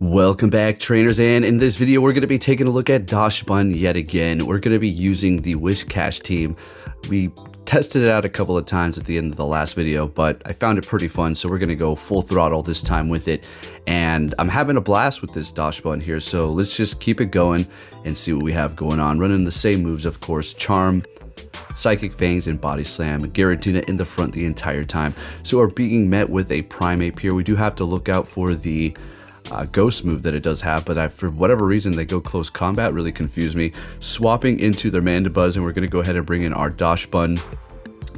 Welcome back, trainers, and in this video we're going to be taking a look at Dachsbun yet again. We're going to be using the Whiscash team. We tested it out a couple of times at the end of the last video, but I found it pretty fun, so we're going to go full throttle this time with it. And I'm having a blast with this Dachsbun here, so let's just keep it going and see what we have going on. Running the same moves, of course: Charm, Psychic Fangs, and Body Slam. Giratina in the front the entire time. So we're being met with a Primeape here. We do have to look out for the ghost move that it does have, but for whatever reason they go close combat. Really confused me. Swapping into their Mandibuzz, and we're going to go ahead and bring in our Dachsbun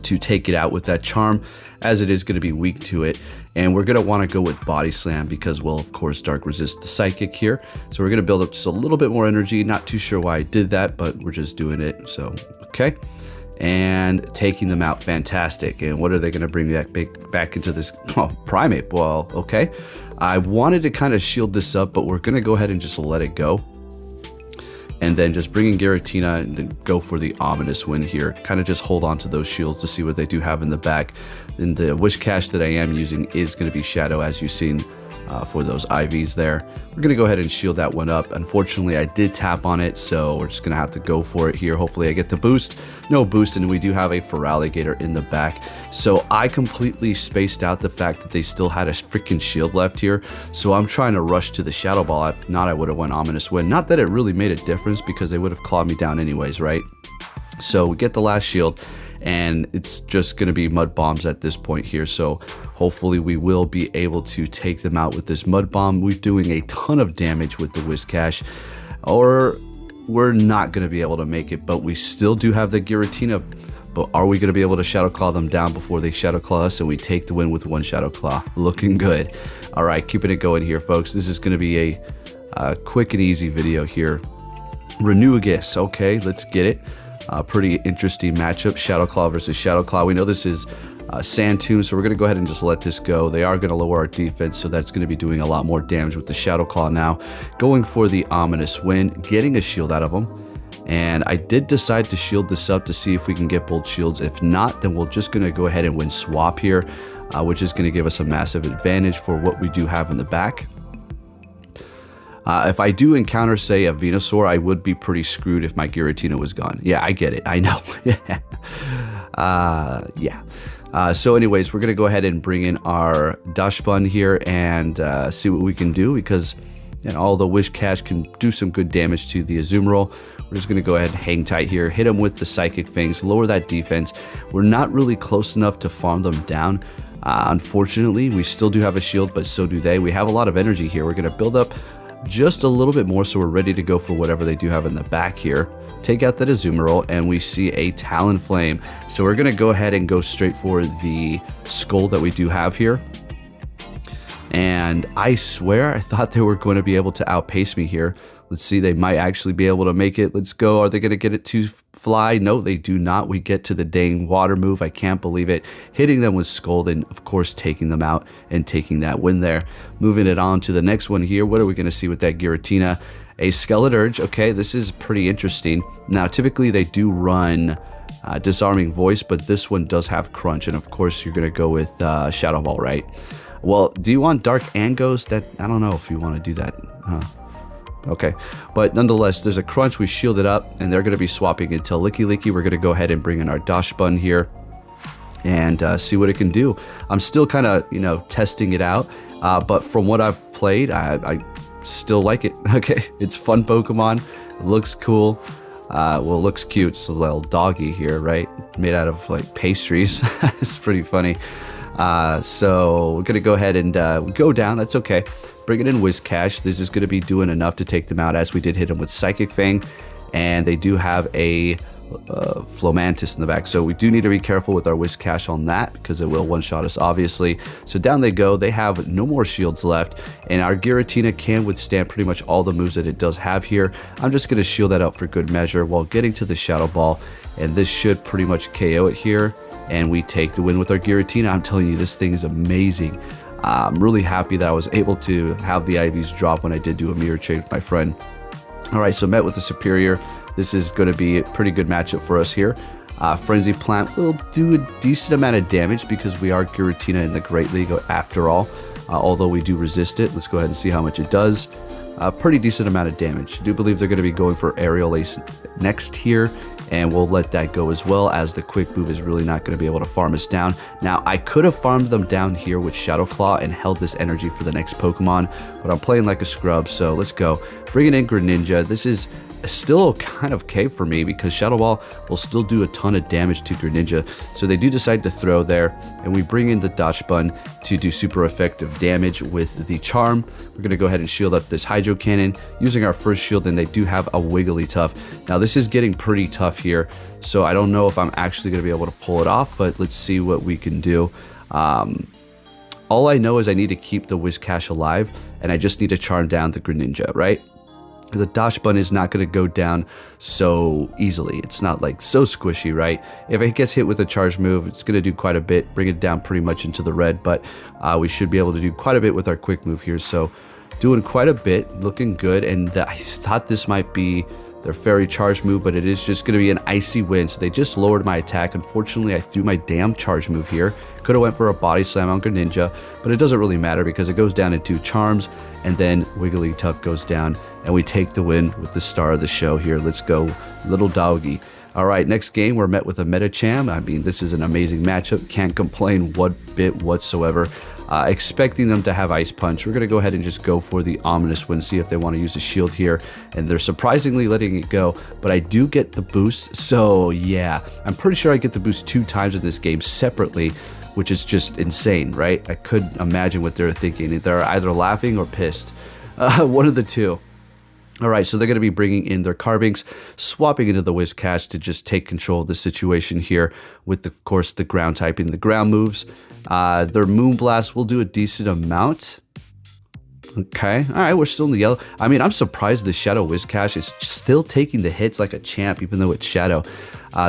to take it out with that Charm, as it is going to be weak to it. And we're going to want to go with Body Slam because, well, of course, Dark resists the Psychic here. So we're going to build up just a little bit more energy. Not too sure why I did that, but we're just doing it. So, okay. And taking them out. Fantastic. And what are they going to bring back into this? Oh, Primeape. Well, okay. I wanted to kind of shield this up, but we're going to go ahead and just let it go. And then just bring in Giratina and then go for the ominous win here. Kind of just hold on to those shields to see what they do have in the back. And the Whiscash that I am using is going to be Shadow, as you've seen for those IVs there. We're going to go ahead and shield that one up. Unfortunately, I did tap on it, so we're just going to have to go for it here. Hopefully I get the boost. No boost, and we do have a Feraligatr in the back. So I completely spaced out the fact that they still had a freaking shield left here. So I'm trying to rush to the Shadow Ball. If not, I would have went Ominous Win. Not that it really made a difference because they would have clawed me down anyways, right? So we get the last shield, and it's just going to be Mud Bombs at this point here. So hopefully we will be able to take them out with this Mud Bomb. We're doing a ton of damage with the Whiscash, or we're not going to be able to make it, but we still do have the Giratina. But are we going to be able to Shadow Claw them down before they Shadow Claw us, and we take the win with one Shadow Claw? Looking good. All right, keeping it going here, folks. This is going to be a quick and easy video here. Renewagus. Okay, let's get it. Pretty interesting matchup. Shadow Claw versus Shadow Claw. We know this is Sand Tomb, so we're going to go ahead and just let this go. They are going to lower our defense, so that's going to be doing a lot more damage with the Shadow Claw now. Going for the Ominous Win, getting a shield out of them. And I did decide to shield this up to see if we can get both shields. If not, then we're just going to go ahead and win Swap here, which is going to give us a massive advantage for what we do have in the back. If I do encounter, say, a Venusaur, I would be pretty screwed if my Giratina was gone. Yeah, I get it. I know. Yeah. So anyways, we're going to go ahead and bring in our Dachsbun here and see what we can do, because although Whiscash can do some good damage to the Azumarill, we're just going to go ahead and hang tight here, hit them with the Psychic Fangs, lower that defense. We're not really close enough to farm them down. Unfortunately, we still do have a shield, but so do they. We have a lot of energy here. We're going to build up just a little bit more, so we're ready to go for whatever they do have in the back here. Take out that Azumarill, and we see a Talonflame. So we're going to go ahead and go straight for the Skull that we do have here. And I swear I thought they were going to be able to outpace me here. Let's see, they might actually be able to make it. Let's go. Are they going to get it to fly? No, they do not. We get to the dang water move. I can't believe it. Hitting them with Scold, and of course taking them out and taking that win there. Moving it on to the next one here. What are we going to see with that Giratina? A Skeleturge. Okay, this is pretty interesting. Now, typically they do run Disarming Voice, but this one does have Crunch, and of course you're going to go with Shadow Ball, right? Well, do you want Dark and Ghost? I don't know if you want to do that. Okay, but nonetheless, there's a Crunch. We shield it up, and they're going to be swapping into Licky Licky. We're going to go ahead and bring in our Dachsbun here and see what it can do. I'm still kind of, testing it out, but from what I've played, I still like it. Okay, it's fun Pokemon. It looks cool. Well, it looks cute. It's a little doggy here, right? Made out of like pastries. It's pretty funny. So we're going to go ahead and go down. That's okay. Bring it in Whiscash. This is going to be doing enough to take them out, as we did hit them with Psychic Fang. And they do have a Flomantis in the back. So we do need to be careful with our Whiscash on that, because it will one-shot us, obviously. So down they go. They have no more shields left. And our Giratina can withstand pretty much all the moves that it does have here. I'm just going to shield that up for good measure while getting to the Shadow Ball. And this should pretty much KO it here. And we take the win with our Giratina. I'm telling you, this thing is amazing. I'm really happy that I was able to have the IVs drop when I did do a mirror trade with my friend. All right, so met with a Superior. This is going to be a pretty good matchup for us here. Frenzy Plant will do a decent amount of damage because we are Giratina in the Great League after all. although we do resist it. Let's go ahead and see how much it does. Pretty decent amount of damage. I do believe they're going to be going for aerial ace next here, and we'll let that go as well, as the quick move is really not going to be able to farm us down. Now, I could have farmed them down here with Shadow Claw and held this energy for the next Pokemon, but I'm playing like a scrub, so let's go. Bringing in Greninja. This is still kind of okay for me because Shadow Ball will still do a ton of damage to Greninja. So they do decide to throw there, and we bring in the Dachsbun to do super effective damage with the Charm. We're going to go ahead and shield up this Hydro Cannon using our first shield, and they do have a Wigglytuff. Now this is getting pretty tough here, so I don't know if I'm actually going to be able to pull it off, but let's see what we can do. All I know is I need to keep the Whiscash alive, and I just need to charm down the Greninja, right? The Dachsbun is not going to go down so easily. It's not like so squishy, right? If it gets hit with a charge move, it's going to do quite a bit, bring it down pretty much into the red, but we should be able to do quite a bit with our quick move here. So doing quite a bit, looking good, and I thought this might be their fairy charge move, but it is just going to be an icy wind. So they just lowered my attack. Unfortunately, I threw my damn charge move here. Could have went for a body slam on Greninja, but it doesn't really matter because it goes down in 2 charms, and then Wigglytuff goes down, and we take the win with the star of the show here. Let's go, little doggy. All right, next game, we're met with a Medicham. I mean, this is an amazing matchup. Can't complain one bit whatsoever. Expecting them to have Ice Punch. We're going to go ahead and just go for the Ominous Wind, see if they want to use a shield here. And they're surprisingly letting it go, but I do get the boost. So yeah, I'm pretty sure I get the boost 2 times in this game separately, which is just insane, right? I could imagine what they're thinking. They're either laughing or pissed. One of the two. All right, so they're going to be bringing in their Carbinks, swapping into the Whiscash to just take control of the situation here with, of course, the ground typing, the ground moves. Their Moonblast will do a decent amount. Okay, all right, we're still in the yellow. I mean, I'm surprised the Shadow Whiscash is still taking the hits like a champ, even though it's Shadow.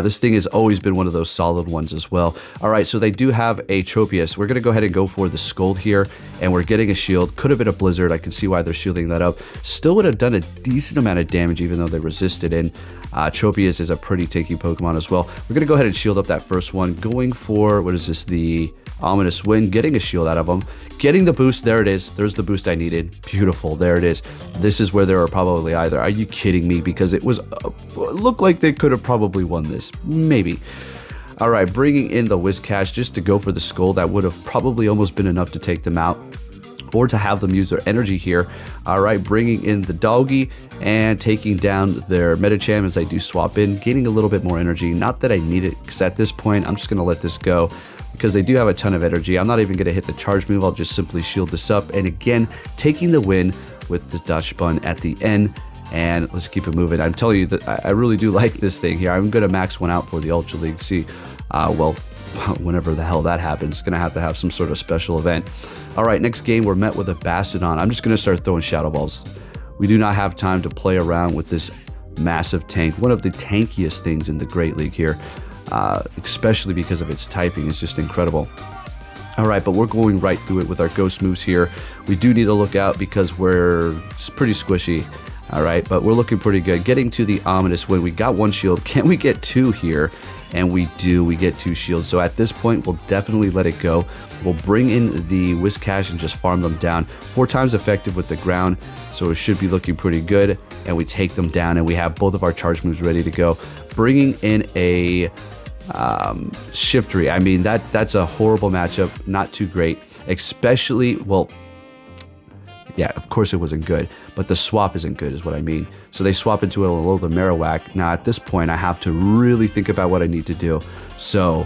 This thing has always been one of those solid ones as well. All right, so they do have a Tropius. We're going to go ahead and go for the Scold here, and we're getting a shield. Could have been a Blizzard. I can see why they're shielding that up. Still would have done a decent amount of damage, even though they resisted, and Tropius is a pretty tanky Pokemon as well. We're going to go ahead and shield up that first one, going for, what is this, the Ominous Wind, getting a shield out of them, getting the boost. There it is. There's the boost I needed. Beautiful. There it is. This is where they were probably either. Are you kidding me? Because it was looked like they could have probably won this. Maybe. All right, bringing in the Whiscash just to go for the Skull. That would have probably almost been enough to take them out, or to have them use their energy here. All right, bringing in the Doggy and taking down their Medicham as I do swap in, gaining a little bit more energy. Not that I need it, because at this point, I'm just going to let this go because they do have a ton of energy. I'm not even going to hit the charge move. I'll just simply shield this up. And again, taking the win with the Dachsbun at the end. And let's keep it moving. I'm telling you that I really do like this thing here. I'm going to max one out for the Ultra League. See, well, whenever the hell that happens, going to have some sort of special event. All right, next game, we're met with a Bastiodon. I'm just going to start throwing Shadow Balls. We do not have time to play around with this massive tank. One of the tankiest things in the Great League here, especially because of its typing. It's just incredible. All right, but we're going right through it with our ghost moves here. We do need to look out because we're pretty squishy. All right, but we're looking pretty good. Getting to the Ominous Wind. We got 1 shield. Can we get 2 here? And we do. We get 2 shields. So at this point, we'll definitely let it go. We'll bring in the Whiscash and just farm them down. 4 times effective with the ground, so it should be looking pretty good. And we take them down, and we have both of our charge moves ready to go. Bringing in a Shiftry. I mean, that's a horrible matchup. Not too great, especially, well, yeah, of course it wasn't good, but the swap isn't good is what I mean. So they swap into a Alola Marowak. Now at this point, I have to really think about what I need to do. So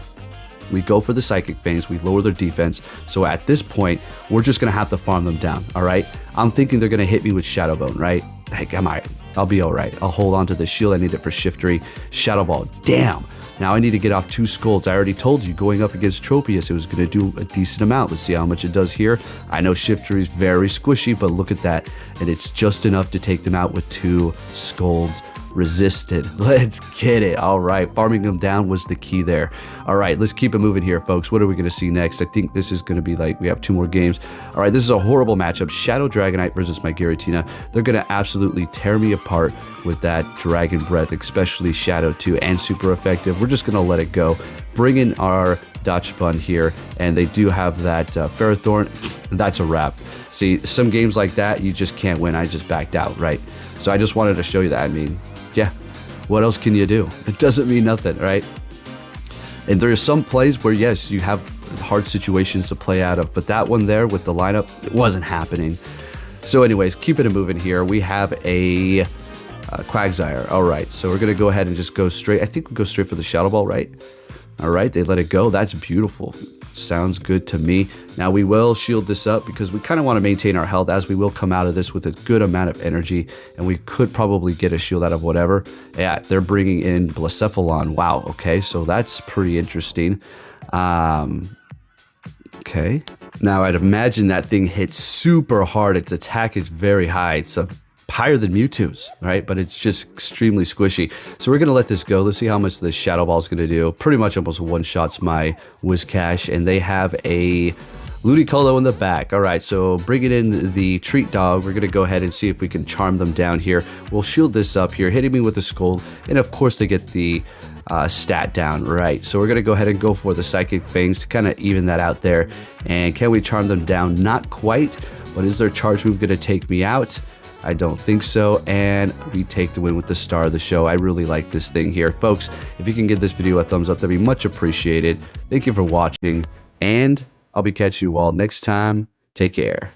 we go for the Psychic Fangs, we lower their defense. So at this point, we're just going to have to farm them down, all right? I'm thinking they're going to hit me with Shadow Bone, right? Hey, I'm all right. I'll be all right. I'll hold on to the shield. I need it for Shiftry. Shadow Ball, damn. Now I need to get off 2 Scolds. I already told you, going up against Tropius, it was going to do a decent amount. Let's see how much it does here. I know Shiftry is very squishy, but look at that. And it's just enough to take them out with 2 Scolds. Resisted. Let's get it. All right, farming them down was the key there. All right, let's keep it moving here, folks. What are we going to see next? I think this is going to be like, we have 2 more games. All right, this is a horrible matchup. Shadow Dragonite versus my Giratina. They're going to absolutely tear me apart with that Dragon Breath, especially Shadow 2, and super effective. We're just going to let it go. Bring in our Dachsbun here, and they do have that Ferrothorn. That's a wrap. See, some games like that, you just can't win. I just backed out, right? So I just wanted to show you that. I mean, yeah, what else can you do? It doesn't mean nothing, right? And there's some plays where, yes, you have hard situations to play out of, but that one there with the lineup, it wasn't happening. So anyways, keeping it moving here, we have a Quagsire. All right, so we're going to go ahead and just go straight. I think we go straight for the Shadow Ball, right? All right, they let it go. That's beautiful. Sounds good to me. Now we will shield this up because we kind of want to maintain our health, as we will come out of this with a good amount of energy, and we could probably get a shield out of whatever. Yeah, they're bringing in Blacephalon. Wow, okay, so that's pretty interesting. Okay. Now I'd imagine that thing hits super hard. Its attack is very high. It's higher than Mewtwo's, right? But it's just extremely squishy. So we're going to let this go. Let's see how much this Shadow Ball is going to do. Pretty much almost one-shots my Whiscash, and they have a Ludicolo in the back. All right, so bringing in the Treat Dog, we're going to go ahead and see if we can charm them down here. We'll shield this up here, hitting me with a Scold, and of course they get the stat down, right? So we're going to go ahead and go for the Psychic Fangs to kind of even that out there. And can we charm them down? Not quite, but is their charge move going to take me out? I don't think so, and we take the win with the star of the show. I really like this thing here. Folks, if you can give this video a thumbs up, that'd be much appreciated. Thank you for watching, and I'll be catching you all next time. Take care.